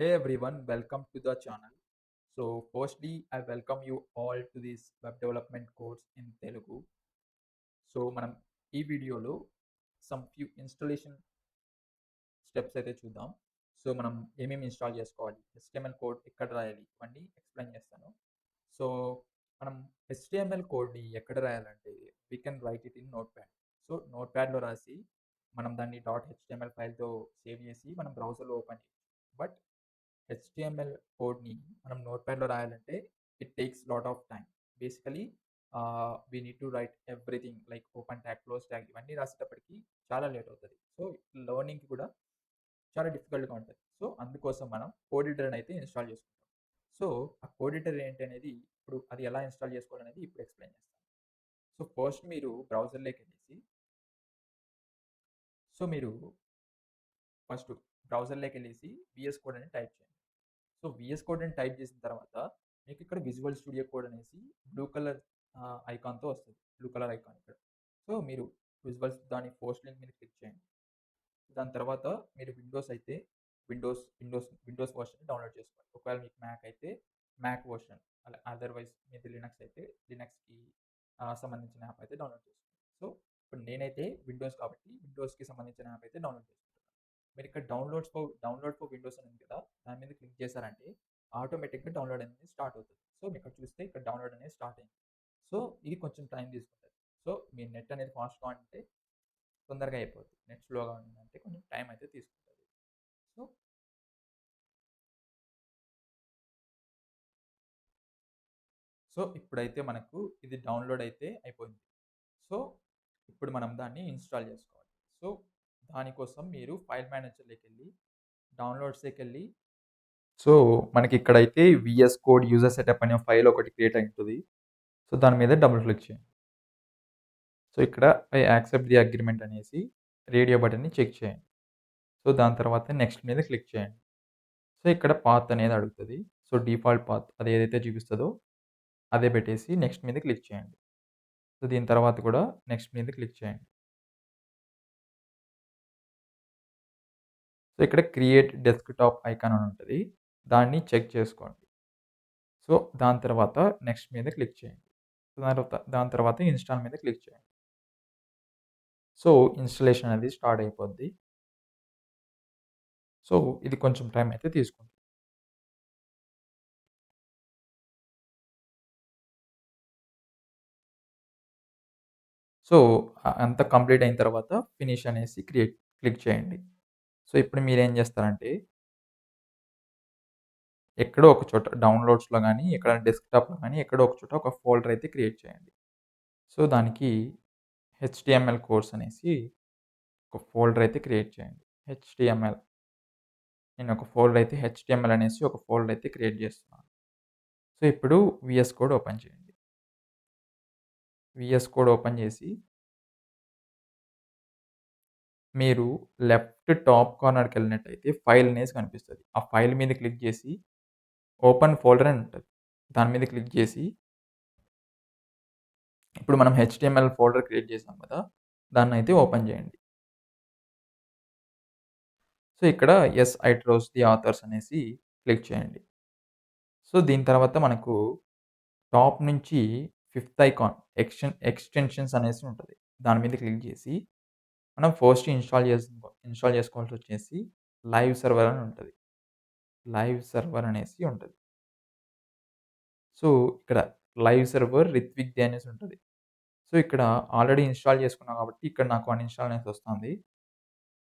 Hey everyone, welcome to the channel. Firstly, I welcome you all to this web development course in Telugu. మనం ఈ వీడియోలో some few installation steps అయితే చూద్దాం. మనం ఏమేమి install చేసుకోవాలి, HTML కోడ్ ఎక్కడ రాయాలి, ఇవన్నీ ఎక్స్ప్లెయిన్ చేస్తాను. సో మనం HTML కోడ్ని ఎక్కడ రాయాలంటే we can write it in notepad. నోట్ ప్యాడ్లో రాసి మనం దాన్ని .html ఫైల్తో సేవ్ చేసి మనం బ్రౌజర్లో ఓపెన్ చేయొచ్చు. బట్ హెచ్టిఎంఎల్ కోడ్ని మనం నోట్ ప్యాడ్లో రాయాలంటే it takes lot of time. Basically we need to right everything like open tag, close tag ఇవన్నీ రాసేటప్పటికి చాలా లేట్ అవుతుంది. లెర్నింగ్కి కూడా చాలా డిఫికల్ట్గా ఉంటుంది. అందుకోసం మనం కోడ్ ఎడిటర్ని అయితే ఇన్స్టాల్ చేసుకుంటాం. ఆ కోడ్ ఎడిటర్ ఏంటి అనేది ఇప్పుడు అది ఎలా ఇన్స్టాల్ చేసుకోవాలనేది ఇప్పుడు ఎక్స్ప్లెయిన్ చేస్తాను. ఫస్ట్ మీరు బ్రౌజర్లోకి వెళ్ళేసి మీరు ఫస్ట్ బ్రౌజర్లోకి వెళ్ళేసి విఎస్ కోడ్ అని టైప్ చేయండి. విఎస్ కోడ్ అని టైప్ చేసిన తర్వాత మీకు ఇక్కడ విజువల్ స్టూడియో కోడ్ అనేసి బ్లూ కలర్ ఐకాన్తో వస్తుంది. బ్లూ కలర్ ఐకాన్ ఇక్కడ. మీరు విజువల్స్ దాని ఫస్ట్ లింక్ మీద క్లిక్ చేయండి. దాని తర్వాత మీరు విండోస్ అయితే విండోస్ వర్షన్ డౌన్లోడ్ చేసుకోవాలి. ఒకవేళ మీకు మ్యాక్ అయితే మ్యాక్ వర్షన్, అలా అదర్వైజ్ మీది లినక్స్ అయితే లినక్స్కి సంబంధించిన యాప్ అయితే డౌన్లోడ్ చేసుకోండి. ఇప్పుడు నేనైతే విండోస్ కాబట్టి విండోస్కి సంబంధించిన యాప్ అయితే డౌన్లోడ్ చేసుకుంటాను. మీరు ఇక్కడ డౌన్లోడ్ ఫర్ విండోస్ అని ఉంది కదా, దాని మీద క్లిక్ చేశారంటే ఆటోమేటిక్గా డౌన్లోడ్ అనేది స్టార్ట్ అవుతుంది. మీరు ఇక్కడ చూస్తే ఇక్కడ డౌన్లోడ్ అనేది స్టార్ట్ అయింది. ఇది కొంచెం టైం తీసుకుంటుంది. మీ నెట్ అనేది ఫాస్ట్గా ఉంటే తొందరగా అయిపోతుంది. నెట్ స్లోగా ఉందంటే కొంచెం టైం అయితే తీసుకుంటుంది. ఇప్పుడైతే మనకు ఇది డౌన్లోడ్ అయితే అయిపోయింది. ఇప్పుడు మనం దాన్ని ఇన్స్టాల్ చేసుకోవాలి. దానికోసం మీరు ఫైల్ మేనేజర్లోకి వెళ్ళి డౌన్లోడ్స్లోకి వెళ్ళి మనకి ఇక్కడైతే విఎస్ కోడ్ యూజర్ సెటప్ అనే ఫైల్ ఒకటి క్రియేట్ అవుతుంది. దాని మీద డబుల్ క్లిక్ చేయండి. ఇక్కడ ఐ యాక్సెప్ట్ ది అగ్రిమెంట్ అనేసి రేడియో బటన్ని చెక్ చేయండి. దాని తర్వాత నెక్స్ట్ మీద క్లిక్ చేయండి. ఇక్కడ పాత్ అనేది అడుగుతుంది. డిఫాల్ట్ పాత్ అది ఏదైతే చూపిస్తుందో అదే పెట్టేసి నెక్స్ట్ మీద క్లిక్ చేయండి. దీని తర్వాత కూడా నెక్స్ట్ మీద క్లిక్ చేయండి. ఇక్కడ క్రియేట్ డెస్క్‌టాప్ ఐకాన్ అని ఉంటుంది. దాన్ని చెక్ చేసుకోండి. దాని తర్వాత నెక్స్ట్ మీద క్లిక్ చేయండి. దాని తర్వాత ఇన్‌స్టాల్ మీద క్లిక్ చేయండి. ఇన్‌స్టాలేషన్ అనేది స్టార్ట్ అయిపోద్ది. ఇది కొంచెం టైం అయితే తీసుకుంటుంది. అంతా కంప్లీట్ అయిన తర్వాత ఫినిష్ అనేసి క్లిక్ చేయండి. ఇప్పుడు మీరేం చేస్తారంటే ఎక్కడో ఒక చోట డౌన్లోడ్స్‌లో గానీ, ఎక్కడ డెస్క్‌టాప్‌లో గానీ ఎక్కడో ఒక చోట ఒక ఫోల్డర్ అయితే క్రియేట్ చేయండి. దానికి హెచ్‌టీఎంఎల్ కోర్స్ అనేసి ఒక ఫోల్డర్ అయితే క్రియేట్ చేయండి. హెచ్‌టీఎంఎల్ నేను ఒక ఫోల్డర్ అయితే హెచ్‌టీఎంఎల్ అనేసి ఒక ఫోల్డర్ అయితే క్రియేట్ చేస్తున్నాను. ఇప్పుడు వీఎస్ కోడ్ ఓపెన్ చేయండి. వీఎస్ కోడ్ ఓపెన్ చేసి మీరు లెఫ్ట్ టాప్ కార్నర్‌కి వెళ్ళినట్టయితే ఫైల్ అనేసి కనిపిస్తది. ఆ ఫైల్ మీద క్లిక్ చేసి ఓపెన్ ఫోల్డర్ అని ఉంటది. దాని మీద క్లిక్ చేసి ఇప్పుడు మనం హెచ్‌టీఎంఎల్ ఫోల్డర్ క్రియేట్ చేసాం కదా, దాన్నయితే ఓపెన్ చేయండి. ఇక్కడ yes I trust the authors అనేసి క్లిక్ చేయండి. దీని తర్వాత మనకు టాప్ నుంచి ఫిఫ్త్ ఐకాన్ ఎక్స్‌టెన్షన్స్ అనేసి ఉంటది. దాని మీద క్లిక్ చేసి మనం ఫస్ట్ ఇన్స్టాల్ చేసుకోవాల్సి వచ్చేసి లైవ్ సర్వర్ అని ఉంటది. లైవ్ సర్వర్ అనేసి ఉంటది. ఇక్కడ లైవ్ సర్వర్ రిత్విక్ డే అనేసి ఉంటది. ఇక్కడ ఆల్రెడీ ఇన్స్టాల్ చేసుకున్నా కాబట్టి ఇక్కడ నాకు అన్‌ఇన్‌స్టాల్ అనేసి వస్తుంది.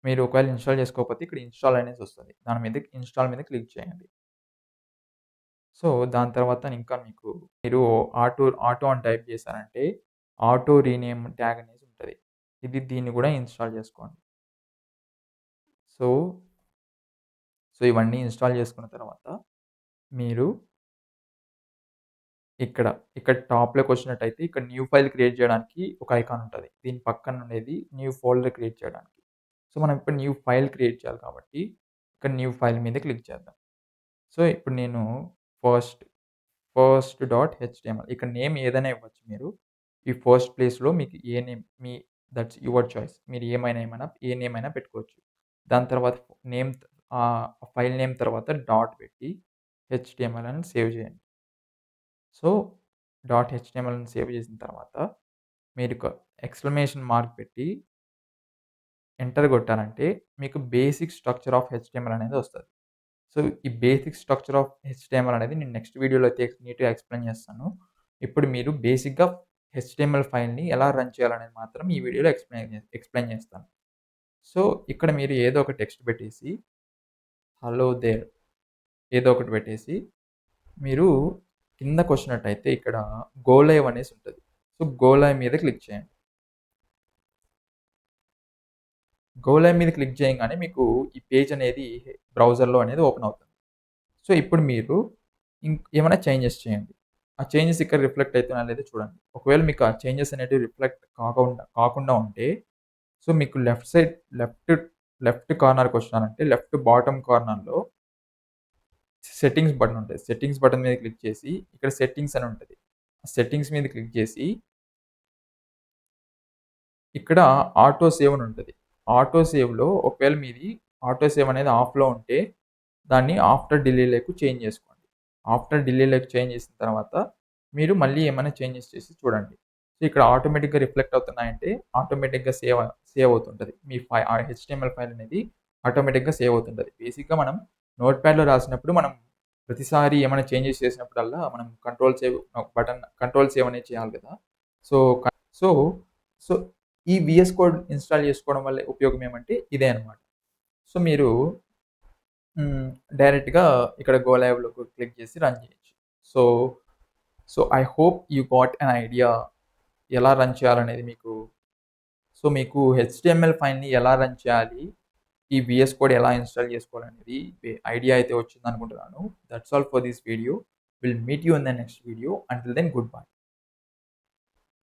మీరు ఒకవేళ ఇన్స్టాల్ చేసుకోకపోతే ఇక్కడ ఇన్స్టాల్ అనేసి వస్తది. దాని మీద ఇన్స్టాల్ మీద క్లిక్ చేయండి. దాని తర్వాత ఇంకా మీరు ఆటో అని టైప్ చేశారంటే ఆటో రీనేమ్ ట్యాగ్ అనేసి ఉంటది. దీన్ని కూడా ఇన్స్టాల్ చేసుకోండి. సో ఇవన్నీ ఇన్స్టాల్ చేసుకున్న తర్వాత మీరు ఇక్కడ టాప్‌లోకి వచ్చినట్టయితే ఇక్కడ న్యూ ఫైల్ క్రియేట్ చేయడానికి ఒక ఐకాన్ ఉంటది. దీని పక్కన ఉండేది న్యూ ఫోల్డర్ క్రియేట్ చేయడానికి. మనం ఇప్పుడు న్యూ ఫైల్ క్రియేట్ చేయాలి కాబట్టి ఇక్కడ న్యూ ఫైల్ మీద క్లిక్ చేద్దాం. ఇప్పుడు నేను ఫస్ట్ డాట్ హెచ్‌టీఎంఎల్ ఇక్కడ నేమ్ ఏదైనా ఇవ్వచ్చు మీరు. ఈ ఫస్ట్ ప్లేస్‌లో మీకు ఏ నేమ్ దట్స్ యువర్ చాయిస్. మీరు ఏ నేమ్ అయినా పెట్టుకోవచ్చు. దాని తర్వాత నేమ్ ఫైల్ నేమ్ తర్వాత డాట్ పెట్టి హెచ్టీఎంఎల్ అని సేవ్ చేయండి. సో, డాట్ హెచ్టీఎంఎల్ అని సేవ్ చేసిన తర్వాత మీరు ఎక్స్‌క్లమేషన్ మార్క్ పెట్టి ఎంటర్ కొట్టారంటే మీకు బేసిక్ స్ట్రక్చర్ ఆఫ్ హెచ్టీఎంఎల్ అనేది వస్తది. సో, ఈ బేసిక్ స్ట్రక్చర్ ఆఫ్ హెచ్టీఎంఎల్ అనేది నేను నెక్స్ట్ వీడియోలో అయితే నీట్‌గా ఎక్స్‌ప్లెయిన్ చేస్తాను. ఇప్పుడు మీరు బేసిక్‌గా హెచ్టీఎంఎల్ ఫైల్‌ని ఎలా రన్ చేయాలనేది మాత్రం ఈ వీడియోలో ఎక్స్‌ప్లెయిన్ చేస్తాను. సో, ఇక్కడ మీరు ఏదో ఒక టెక్స్ట్ పెట్టేసి హలో దేర్ ఏదో ఒకటి పెట్టేసి మీరు కిందకొచ్చినట్టయితే ఇక్కడ గో లైవ్ అనేసి ఉంటది. సో, గో లైవ్ మీద క్లిక్ చేయండి. గో లైవ్ మీద క్లిక్ చేయంగానే మీకు ఈ పేజ్ అనేది బ్రౌజర్‌లో అనేది ఓపెన్ అవుతుంది. సో, ఇప్పుడు మీరు ఏమైనా చేంజెస్ చేయండి. ఆ చేంజెస్ ఇక్కడ రిఫ్లెక్ట్ అయితున్నాయా లేదో చూడండి. ఒకవేళ మీకు ఆ చేంజెస్ అనేటివి రిఫ్లెక్ట్ కాకుండా ఉంటే సో, మీకు లెఫ్ట్ సైడ్ లెఫ్ట్ కార్నర్‌కొచ్చినారంటే లెఫ్ట్ బాటమ్ కార్నర్‌లో సెట్టింగ్స్ బటన్ ఉంటది. సెట్టింగ్స్ బటన్ మీద క్లిక్ చేసి ఇక్కడ సెట్టింగ్స్ అని ఉంటది. సెట్టింగ్స్ మీద క్లిక్ చేసి ఇక్కడ ఆటో సేవ్ అని ఉంటది. ఆటో సేవ్‌లో ఒకవేళ మీది ఆటో సేవ్ అనేది ఆఫ్‌లో ఉంటే దాన్ని ఆఫ్టర్ డిలీట్‌లోకి చేంజ్ చేసుకోండి. ఆఫ్టర్ డిలీట్‌లోకి చేంజ్ చేసిన తర్వాత మీరు మళ్ళీ ఏమైనా చేంజెస్ చేసి చూడండి. సో, ఇక్కడ ఆటోమేటిక్‌గా రిఫ్లెక్ట్ అవుతున్నాయంటే ఆటోమేటిక్‌గా సేవ్ అవుతుంటది. మీ ఆ హెచ్టీఎంఎల్ ఫైల్ అనేది ఆటోమేటిక్‌గా సేవ్ అవుతుంటది. బేసిక్‌గా మనం నోట్‌ప్యాడ్‌లో రాసినప్పుడు మనం ప్రతిసారి ఏమైనా చేంజెస్ చేసినప్పుడల్లా మనం కంట్రోల్ సేవ్ అనేది చేయాలి కదా! సో, సో, సో, ఈ వీఎస్ కోడ్ ఇన్‌స్టాల్ చేసుకోవడం వల్ల ఉపయోగం ఏమంటే ఇదే అన్నమాట. సో, మీరు హ్మ్. డైరెక్ట్‌గా ఇక్కడ గో లైవ్‌లో క్లిక్ చేసి రన్ చేయొచ్చు. So, I hope you got an idea ఎలా రన్ చేయాలనేది మీకు. సో, మీకు హెచ్టీఎంఎల్ ఫైల్‌ని ఎలా రన్ చేయాలి, ఈ వీఎస్ కోడ్ ఎలా ఇన్‌స్టాల్ చేసుకోవాలనేది ఐడియా అయితే వచ్చిందనుకుంటున్నాను. That's all for this video. Will meet you in the next video. Until then good by.